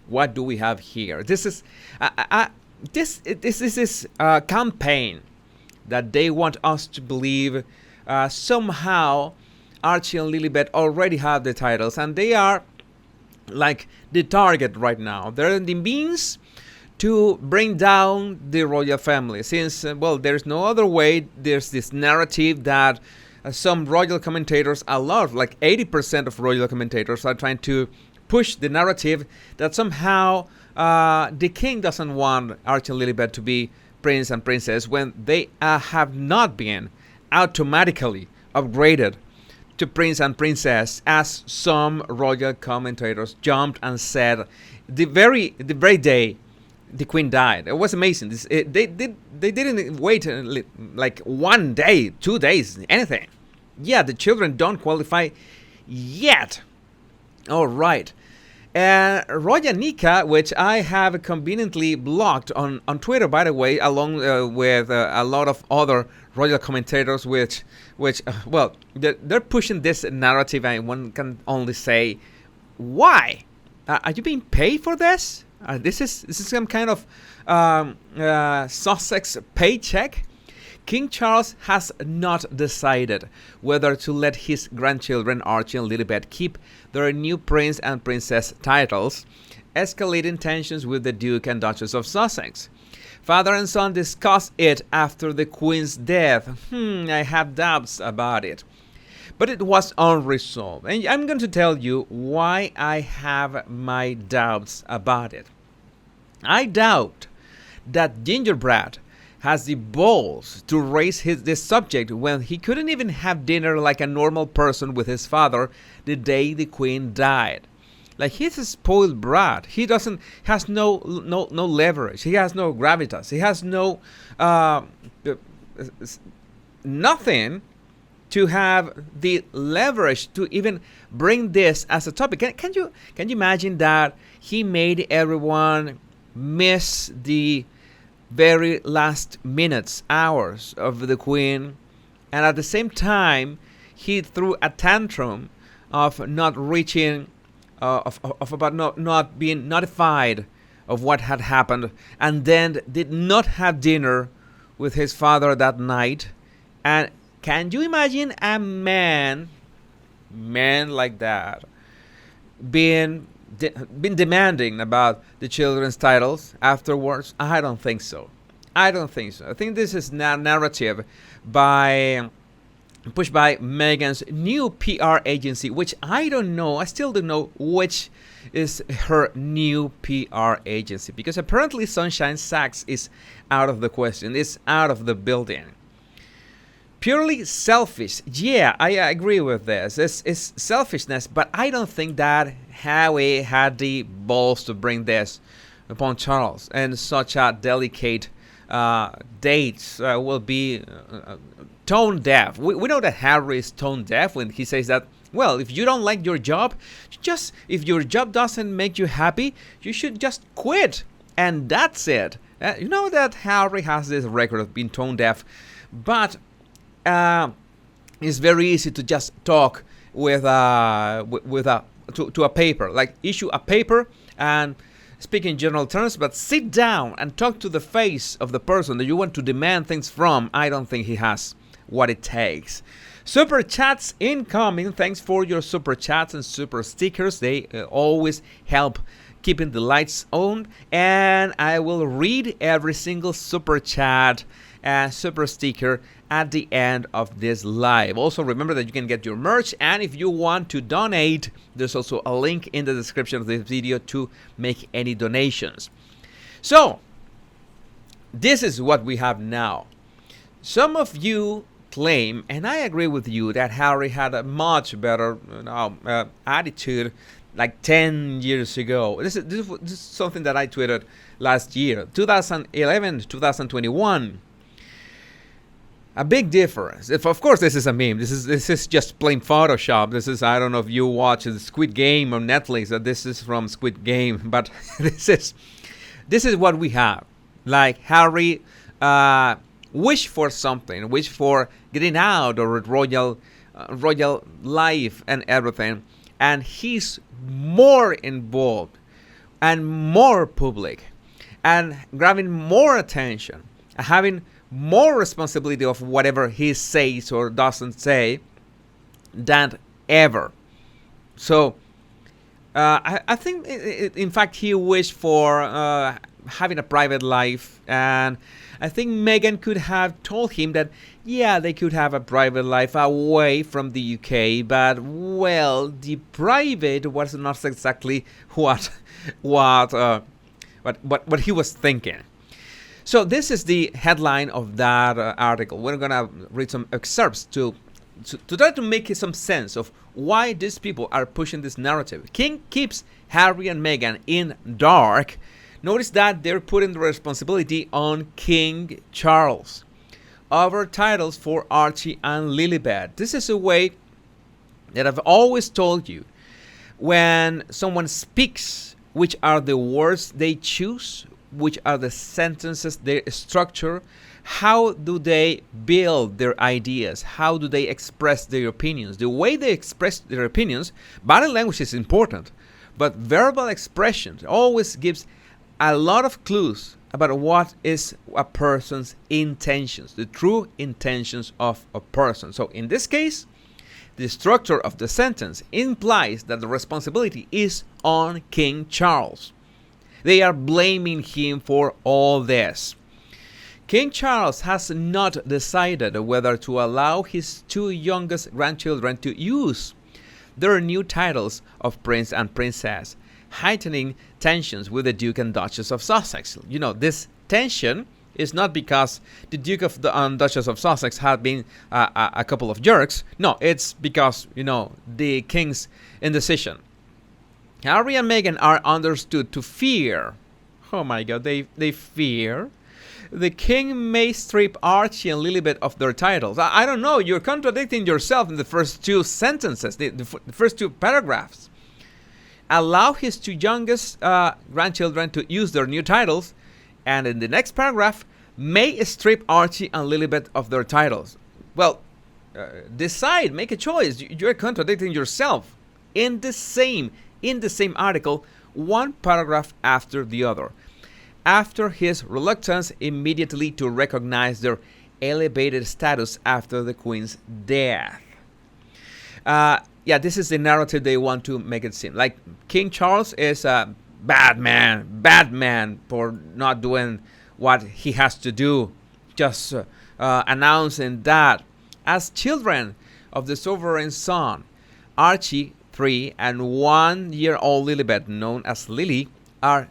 What do we have here? This is this campaign that they want us to believe somehow Archie and Lilibet already have the titles, and they are like the target right now. They're the means to bring down the royal family, since well, there's no other way. There's this narrative that some royal commentators, a lot, like 80% of royal commentators, are trying to push the narrative that somehow the king doesn't want Archie and Lilibet to be prince and princess, when they have not been automatically upgraded to prince and princess, as some royal commentators jumped and said the very day the queen died. It was amazing. They didn't wait like 1 day, 2 days, anything. Yeah, the children don't qualify yet. All right. Roya Nika, which I have conveniently blocked on Twitter, by the way, along with a lot of other royal commentators, which well, they're pushing this narrative, and one can only say, why? Are you being paid for this? This is some kind of Sussex paycheck. King Charles has not decided whether to let his grandchildren Archie and Lilibet keep their new prince and princess titles, escalating tensions with the Duke and Duchess of Sussex. Father and son discussed it after the Queen's death. I have doubts about it. But it was unresolved. And I'm going to tell you why I have my doubts about it. I doubt that Gingerbread has the balls to raise this subject when he couldn't even have dinner like a normal person with his father the day the Queen died. Like, he's a spoiled brat. He has no leverage. He has no gravitas. He has no nothing to have the leverage to even bring this as a topic. Can you imagine that he made everyone miss the very last minutes, hours of the Queen, and at the same time he threw a tantrum of not reaching, about not being notified of what had happened, and then did not have dinner with his father that night. And can you imagine a man like that being demanding about the children's titles afterwards? I don't think so. I think this is narrative pushed by Meghan's new PR agency, which I don't know. I still don't know which is her new PR agency, because apparently Sunshine Sachs is out of the question. It's out of the building. Purely selfish. Yeah, I agree with this. It's selfishness, but I don't think that Harry had the balls to bring this upon Charles, and such a delicate dates will be tone deaf. We know that Harry is tone deaf when he says that, well, if you don't like your job, if your job doesn't make you happy, you should just quit, and that's it. You know that Harry has this record of being tone deaf, but it's very easy to just talk with to a paper, like issue a paper and speak in general terms, but sit down and talk to the face of the person that you want to demand things from. I don't think he has what it takes. Super chats incoming. Thanks for your super chats and super stickers. They always help keeping the lights on, and I will read every single super chat and super sticker at the end of this live. Also, remember that you can get your merch, and if you want to donate, there's also a link in the description of this video to make any donations. So, this is what we have now. Some of you claim, and I agree with you, that Harry had a much better attitude like 10 years ago. This is something that I tweeted last year, 2011 to 2021. A big difference. Of course, this is a meme. This is just plain Photoshop. This is, I don't know if you watch the Squid Game on Netflix, that this is from Squid Game, but this is what we have. Like, Harry wish for something, wish for getting out of royal life and everything, and he's more involved and more public and grabbing more attention and having more responsibility of whatever he says or doesn't say than ever. So I think, in fact, he wished for having a private life, and I think Meghan could have told him that, yeah, they could have a private life away from the UK, but, well, the private was not exactly what he was thinking. So this is the headline of that article. We're gonna read some excerpts to try to make some sense of why these people are pushing this narrative. King keeps Harry and Meghan in dark. Notice that they're putting the responsibility on King Charles over titles for Archie and Lilibet. This is a way that I've always told you. When someone speaks, which are the words they choose, which are the sentences, their structure, how do they build their ideas, how do they express their opinions. The way they express their opinions, body language is important, but verbal expression always gives a lot of clues about what is a person's intentions, the true intentions of a person. So in this case, the structure of the sentence implies that the responsibility is on King Charles. They are blaming him for all this. King Charles has not decided whether to allow his two youngest grandchildren to use their new titles of Prince and Princess, heightening tensions with the Duke and Duchess of Sussex. You know, this tension is not because the Duke of and Duchess of Sussex had been a couple of jerks. No, it's because, the king's indecision. Harry and Meghan are understood to fear. Oh my God, they fear the king may strip Archie and Lilibet of their titles. I don't know, you're contradicting yourself in the first two sentences, the first two paragraphs. Allow his two youngest grandchildren to use their new titles, and in the next paragraph, may strip Archie and Lilibet of their titles. Well, decide, make a choice. You're contradicting yourself in the same article, one paragraph after the other. After his reluctance immediately to recognize their elevated status after the Queen's death. This is the narrative they want to make it seem. Like King Charles is a bad man for not doing what he has to do. Just announcing that as children of the sovereign son, Archie, 3, and 1-year-old Lilibet, known as Lily, are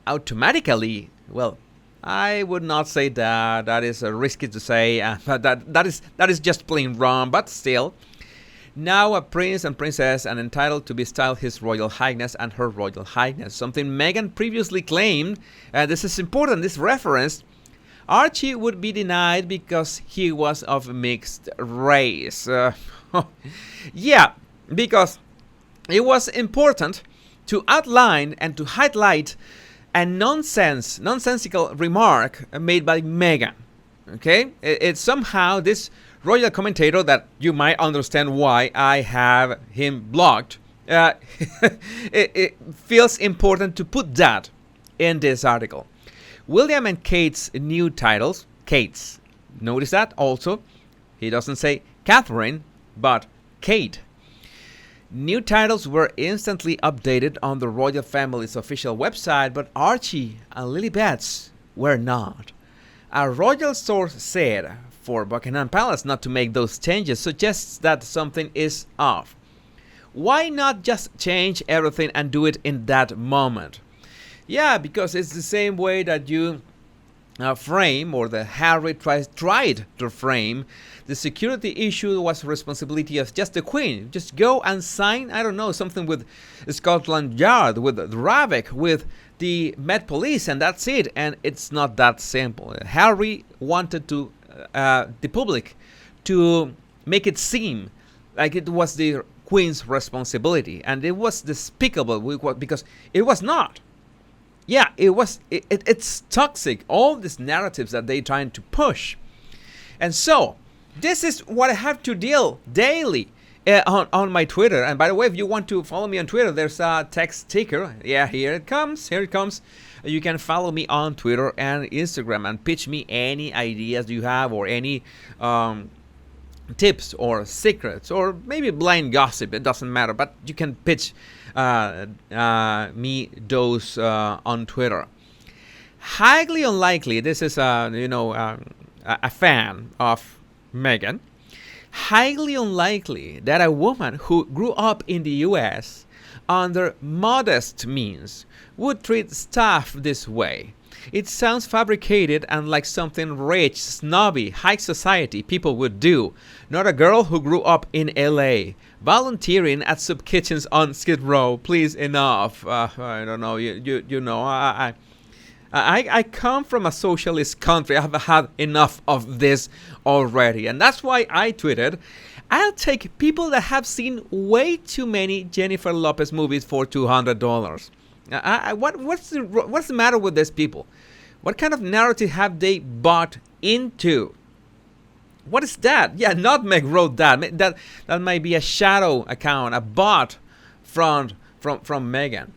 automatically, well, I would not say that. That is risky to say. But that is just plain wrong. But still, now a prince and princess and entitled to be styled His Royal Highness and Her Royal Highness. Something Meghan previously claimed. This is important. This reference. Archie would be denied because he was of mixed race. Yeah, because it was important to outline and to highlight a nonsensical remark made by Meghan. Okay? It's somehow this royal commentator that you might understand why I have him blocked. It feels important to put that in this article. William and Kate's new titles. Kate's. Notice that also. He doesn't say Catherine, but Kate. New titles were instantly updated on the royal family's official website, but Archie and Lilibet's were not. A royal source said for Buckingham Palace not to make those changes suggests that something is off. Why not just change everything and do it in that moment? Yeah, because it's the same way that you frame, or the Harry tried to frame, the security issue was responsibility of just the Queen. Just go and sign, I don't know, something with Scotland Yard, with Ravik, with the Met Police, and that's it. And it's not that simple. Harry wanted to the public to make it seem like it was the Queen's responsibility, and it was despicable because it was not. Yeah, it was. It's toxic. All these narratives that they're trying to push, and so this is what I have to deal daily on my Twitter. And by the way, if you want to follow me on Twitter, there's a text sticker. Yeah, here it comes. Here it comes. You can follow me on Twitter and Instagram and pitch me any ideas you have, or any tips or secrets, or maybe blind gossip. It doesn't matter, but you can pitch me those on Twitter. Highly unlikely. This is a fan of Meghan. Highly unlikely that a woman who grew up in the U.S. under modest means would treat staff this way. It sounds fabricated and like something rich, snobby, high society people would do. Not a girl who grew up in L.A. volunteering at soup kitchens on Skid Row. Please, enough. I don't know. You know. I come from a socialist country. I've had enough of this already. And that's why I tweeted, I'll take people that have seen way too many Jennifer Lopez movies for $200. What's the matter with these people? What kind of narrative have they bought into? What is that? Yeah, Nutmeg wrote that. That might be a shadow account, a bot from Meghan.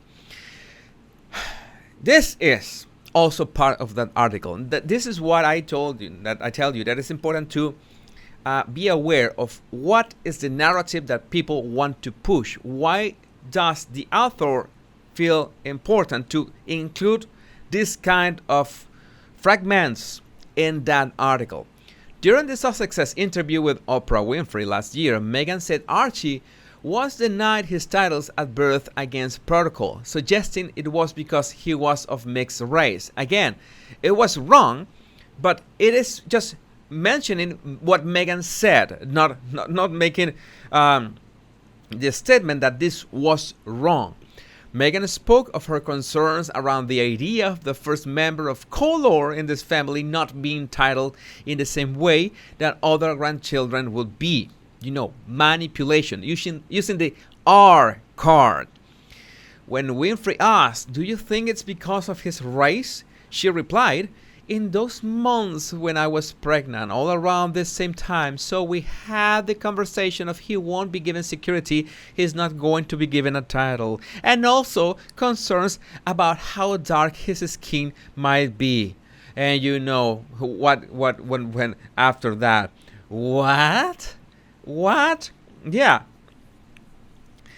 This is also part of that article. This is what I told you, that I tell you, that it's important to be aware of what is the narrative that people want to push. Why does the author feel important to include this kind of fragments in that article? During the Success interview with Oprah Winfrey last year, Meghan said Archie was denied his titles at birth against protocol, suggesting it was because he was of mixed race. Again, it was wrong, but it is just mentioning what Meghan said, not making the statement that this was wrong. Meghan spoke of her concerns around the idea of the first member of color in this family not being titled in the same way that other grandchildren would be. You know, manipulation, using the R card. When Winfrey asked, "Do you think it's because of his race?" she replied, "In those months when I was pregnant, all around this same time, so we had the conversation of he won't be given security, he's not going to be given a title, and also concerns about how dark his skin might be." And you know when after that, what? Yeah,